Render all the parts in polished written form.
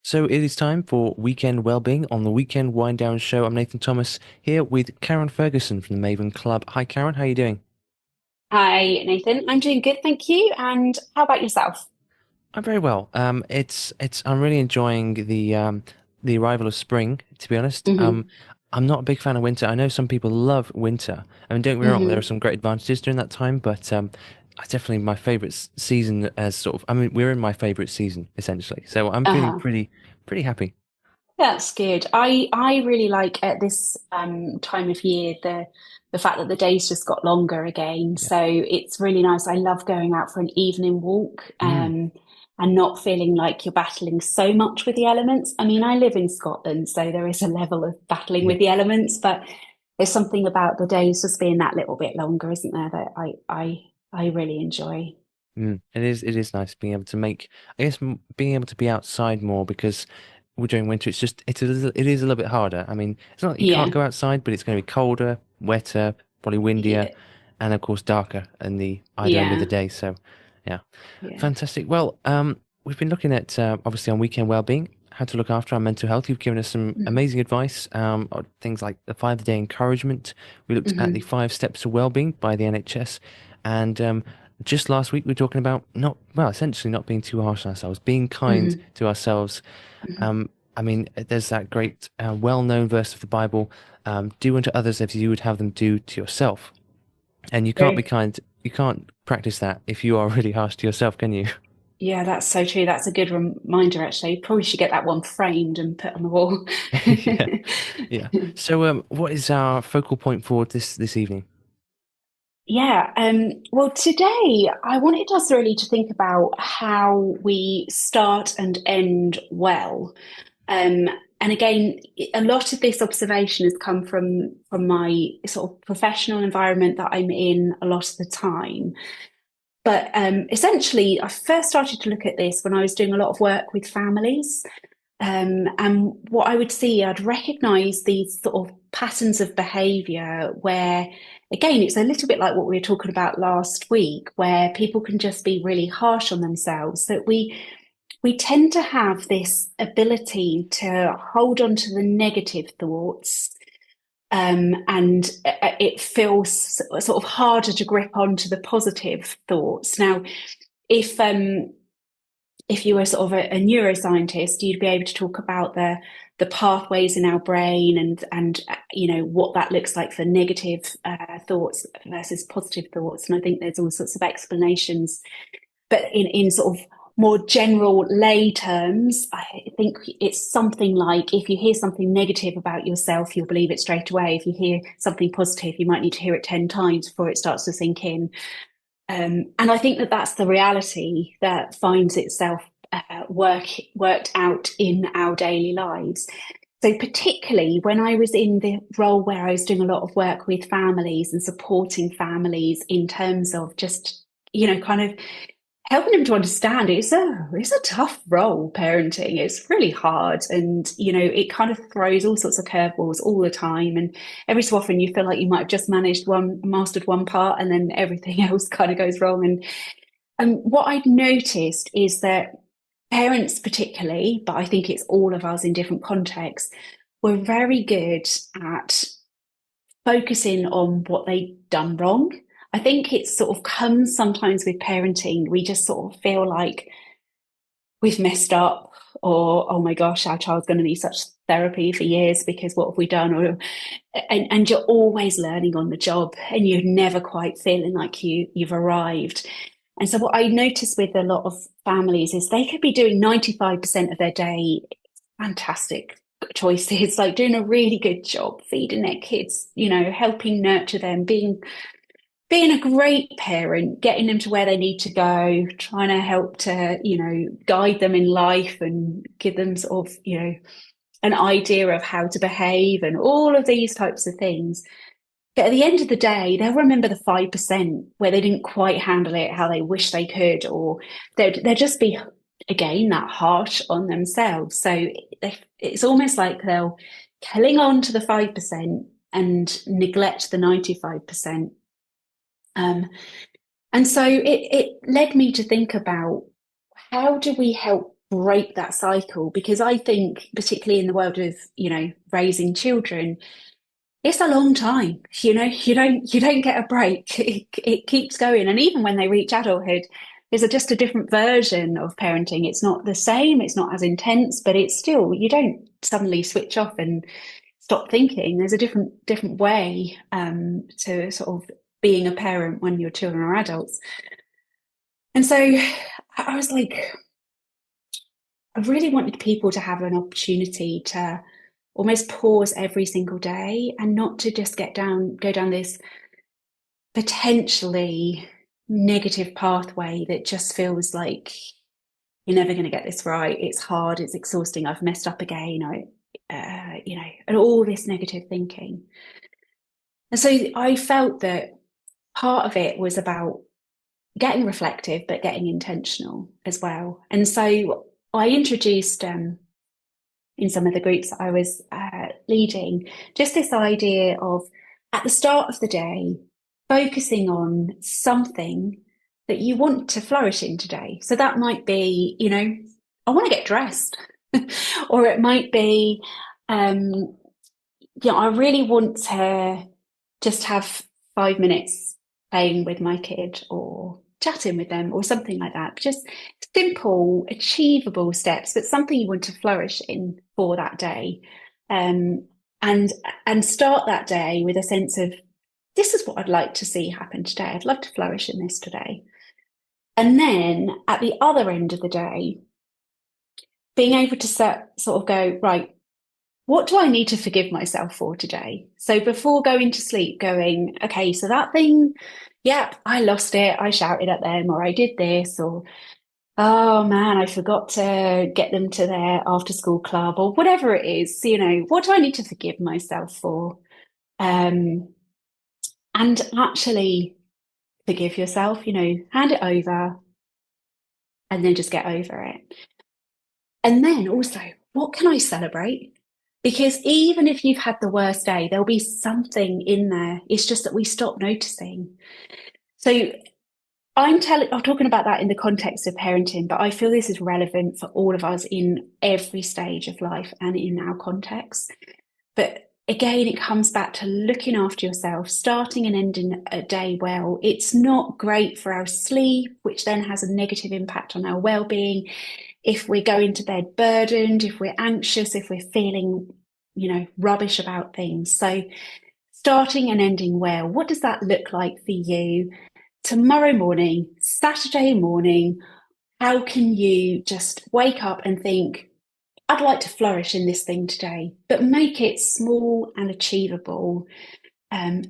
So it is time for Weekend Wellbeing on the Weekend Wind Down Show. I'm Nathan Thomas here with Karen Ferguson from the Maven Club. Hi, Karen. How are you doing? Hi, Nathan. I'm doing good, thank you. And how about yourself? I'm very well. I'm really enjoying the arrival of spring, to be honest. Hmm. I'm not a big fan of winter. I know some people love winter. I mean, don't get me wrong, there are Hmm. some great advantages during that time, but it's definitely my favorite season as sort of, I mean, we're in my favorite season essentially. So I'm feeling Uh-huh. pretty happy. That's good. I really like at this time of year the fact that the days just got longer again. Yeah. So it's really nice. I love going out for an evening walk Mm. and not feeling like you're battling so much with the elements. I mean, I live in Scotland, so there is a level of battling Yeah. with the elements, but there's something about the days just being that little bit longer, isn't there, that I really enjoy. It is nice being able to make, I guess, being able to be outside more because during winter it is a little bit harder. I mean, it's not that you can't Yeah. go outside, but it's going to be colder, wetter, probably windier, Yeah. and of course darker in the either end of the Yeah. day. So, yeah, Yeah. fantastic. Well, we've been looking at obviously on weekend well-being, how to look after our mental health. You've given us some Mhm. amazing advice on things like the 5-day encouragement. We looked at the Mhm. 5 steps to well-being by the NHS, and just last week we were talking about not, well, essentially not being too harsh on ourselves, being kind Mhm. to ourselves. Mhm. I mean, there's that great, well-known verse of the Bible, do unto others as you would have them do to yourself. And you can't be Very, kind, you can't practice that if you are really harsh to yourself, can you? yeah, that's so true. That's a good reminder, actually. Probably should get that one framed and put on the wall. Yeah, yeah. So, what is our focal point for this evening? Yeah, well, today I wanted us really to think about how we start and end well. Um, and again, a lot of this observation has come from my sort of professional environment that I'm in a lot of the time. But essentially, I first started to look at this when I was doing a lot of work with families. And what I would see, I'd recognize these sort of patterns of behavior where, again, it's a little bit like what we were talking about last week, where people can just be really harsh on themselves. That we tend to have this ability to hold on to the negative thoughts, and it feels sort of harder to grip onto the positive thoughts. Now, if if you were sort of a neuroscientist, you'd be able to talk about the pathways in our brain and you know what that looks like for negative thoughts versus positive thoughts. And I think there's all sorts of explanations, but in sort of more general lay terms, I think it's something like if you hear something negative about yourself, you'll believe it straight away. If you hear something positive, you might need to hear it 10 times before it starts to sink in. And I think that that's the reality that finds itself worked out in our daily lives. So, particularly when I was in the role where I was doing a lot of work with families and supporting families in terms of just, you know, kind of helping them to understand it's a tough role parenting. It's really hard, and you know it kind of throws all sorts of curveballs all the time. And every so often you feel like you might have just mastered one part, and then everything else kind of goes wrong. And what I'd noticed is that parents, particularly, but I think it's all of us in different contexts, were very good at focusing on what they'd done wrong. I think it sort of comes sometimes with parenting. We just sort of feel like we've messed up, or oh my gosh, our child's going to need such therapy for years because what have we done? Or and you're always learning on the job, and you're never quite feeling like you've arrived. And so what I notice with a lot of families is they could be doing 95% of their day fantastic choices, like doing a really good job feeding their kids, you know, helping nurture them, being a great parent, getting them to where they need to go, trying to help to, you know, guide them in life and give them sort of, you know, an idea of how to behave and all of these types of things. But at the end of the day, they'll remember the 5% where they didn't quite handle it how they wish they could, or they'll just be, again, that harsh on themselves. So it's almost like they'll cling on to the 5% and neglect the 95%. And so it led me to think about how do we help break that cycle, because I think, particularly in the world of, raising children, it's a long time. You don't get a break. It keeps going. And even when they reach adulthood, there's just a different version of parenting. It's not the same, it's not as intense, but it's still, you don't suddenly switch off and stop thinking. There's a different way to sort of being a parent when your children are adults. And so I was like, I really wanted people to have an opportunity to almost pause every single day and not to just go down this potentially negative pathway that just feels like you're never going to get this right. It's hard. It's exhausting. I've messed up again. And all this negative thinking. And so I felt that part of it was about getting reflective, but getting intentional as well. And so I introduced in some of the groups that I was leading, just this idea of at the start of the day, focusing on something that you want to flourish in today. So that might be, I want to get dressed, or it might be, I really want to just have 5 minutes playing with my kid or chatting with them or something like that. Just simple, achievable steps, but something you want to flourish in for that day. Um, and start that day with a sense of, this is what I'd like to see happen today. I'd love to flourish in this today. And then at the other end of the day, being able to sort of go, right, what do I need to forgive myself for today? So before going to sleep, going, okay, so that thing, yeah, I lost it. I shouted at them, or I did this, or, oh man, I forgot to get them to their after school club, or whatever it is. What do I need to forgive myself for? Um, and actually forgive yourself, hand it over and then just get over it. And then also, what can I celebrate? Because even if you've had the worst day, there'll be something in there. It's just that we stop noticing. So I'm talking about that in the context of parenting, but I feel this is relevant for all of us in every stage of life and in our context. But again, it comes back to looking after yourself, starting and ending a day well. It's not great for our sleep, which then has a negative impact on our well-being. If we're going to bed burdened, if we're anxious, if we're feeling, rubbish about things. So starting and ending well, what does that look like for you? Tomorrow morning, Saturday morning, how can you just wake up and think, I'd like to flourish in this thing today, but make it small and achievable. At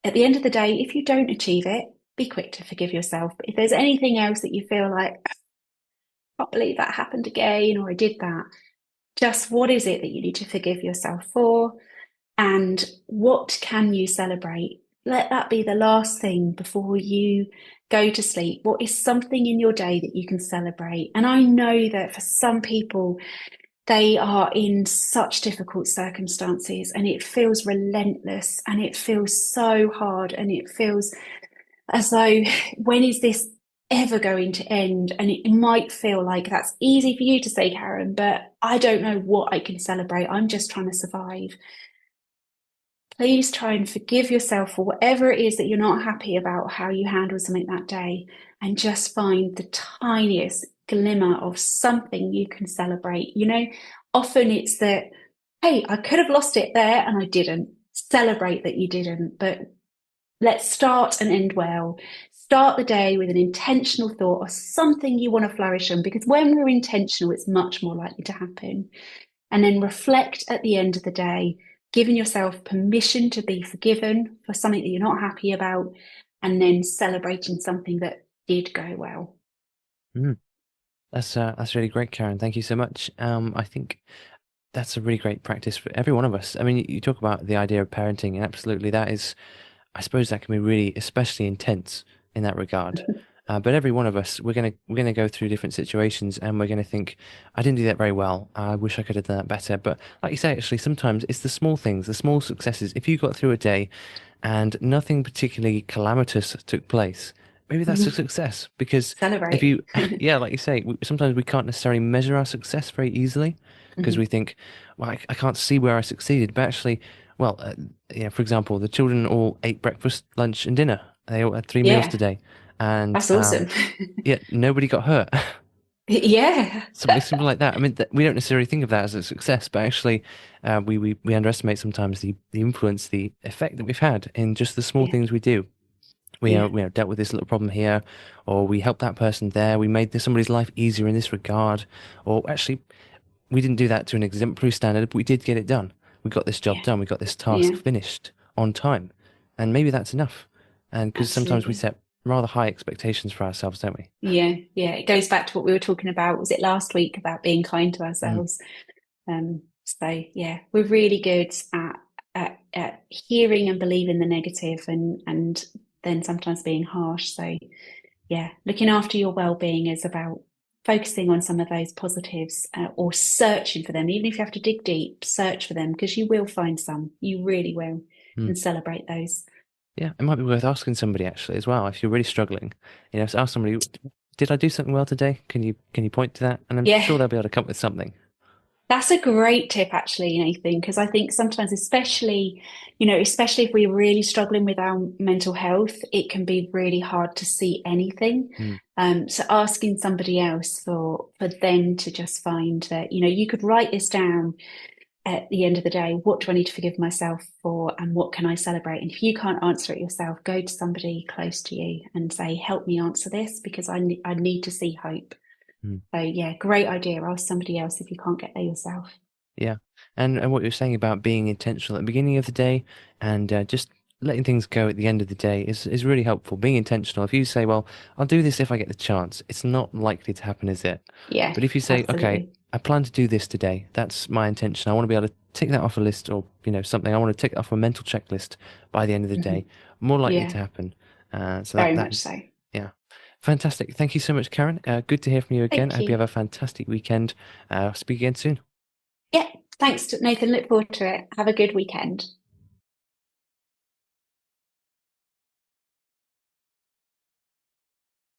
the end of the day, if you don't achieve it, be quick to forgive yourself. But if there's anything else that you feel like, I can't believe that happened again, or I did that, just what is it that you need to forgive yourself for? And what can you celebrate? Let that be the last thing before you go to sleep. What is something in your day that you can celebrate? And I know that for some people, they are in such difficult circumstances and it feels relentless and it feels so hard and it feels as though, when is this ever going to end? And it might feel like that's easy for you to say, Karen, but I don't know what I can celebrate. I'm just trying to survive. Please try and forgive yourself for whatever it is that you're not happy about how you handled something that day, and just find the tiniest glimmer of something you can celebrate. Often it's that, hey, I could have lost it there and I didn't. Celebrate that you didn't, but let's start and end well. Start the day with an intentional thought or something you want to flourish on, because when we're intentional, it's much more likely to happen. And then reflect at the end of the day, giving yourself permission to be forgiven for something that you're not happy about, and then celebrating something that did go well. Mm, that's really great, Karen. Thank you so much. I think that's a really great practice for every one of us. I mean, you talk about the idea of parenting, and absolutely that is, I suppose that can be really especially intense in that regard. But every one of us, we're gonna go through different situations, and we're gonna think, I didn't do that very well. I wish I could have done that better. But like you say, actually, sometimes it's the small things, the small successes. If you got through a day and nothing particularly calamitous took place, maybe that's a success because if Celebrate. you, yeah, like you say, sometimes we can't necessarily measure our success very easily because we Mhm. think, well, I can't see where I succeeded. But actually, well, for example, the children all ate breakfast, lunch, and dinner. They all had 3 meals Yeah, today, and that's awesome. yet nobody got hurt. Yeah. Something simple like that. I mean, we don't necessarily think of that as a success, but actually, we underestimate sometimes the influence, the effect that we've had in just the small Yeah. things we do. Yeah. We dealt with this little problem here, or we helped that person there. We made somebody's life easier in this regard, or actually, we didn't do that to an exemplary standard, but we did get it done. We got this job Yeah. done. We got this task Yeah. finished on time, and maybe that's enough. And because sometimes we Absolutely. set rather high expectations for ourselves, don't we? Yeah. Yeah. It goes back to what we were talking about. Was it last week about being kind to Mm, ourselves? So yeah, we're really good at hearing and believing the negative and then sometimes being harsh. So yeah, looking after your well-being is about focusing on some of those positives or searching for them. Even if you have to dig deep, search for them because you will find some. You really will, mm. and celebrate those. Yeah, it might be worth asking somebody actually as well if you're really struggling. Ask somebody, did I do something well today? Can you point to that? And I'm Yeah, sure they'll be able to come up with something. that's a great tip, actually, Nathan, because I think sometimes, especially if we're really struggling with our mental health, it can be really hard to see anything. Mm, So asking somebody else for them to just find that, you could write this down at the end of the day. What do I need to forgive myself for, and what can I celebrate? And if you can't answer it yourself, go to somebody close to you and say, "Help me answer this because I need to see hope." mm. So yeah, great idea. Ask somebody else if you can't get there yourself. Yeah, and what you're saying about being intentional at the beginning of the day and just letting things go at the end of the day is really helpful. Being intentional. If you say, "Well, I'll do this if I get the chance," it's not likely to happen, is it? Yeah, But if you say, "Okay, absolutely. I plan to do this today. That's my intention. I want to be able to tick that off a list, or something. I want to tick it off a mental checklist by the end of the day," Mhm. more likely Yeah, to happen. So that very that much is, so. yeah, fantastic. Thank you so much, Karen. Good to hear from you again. I Thank hope you have you. a fantastic weekend. Speak again soon. Yeah, thanks, Nathan. Look forward to it. Have a good weekend.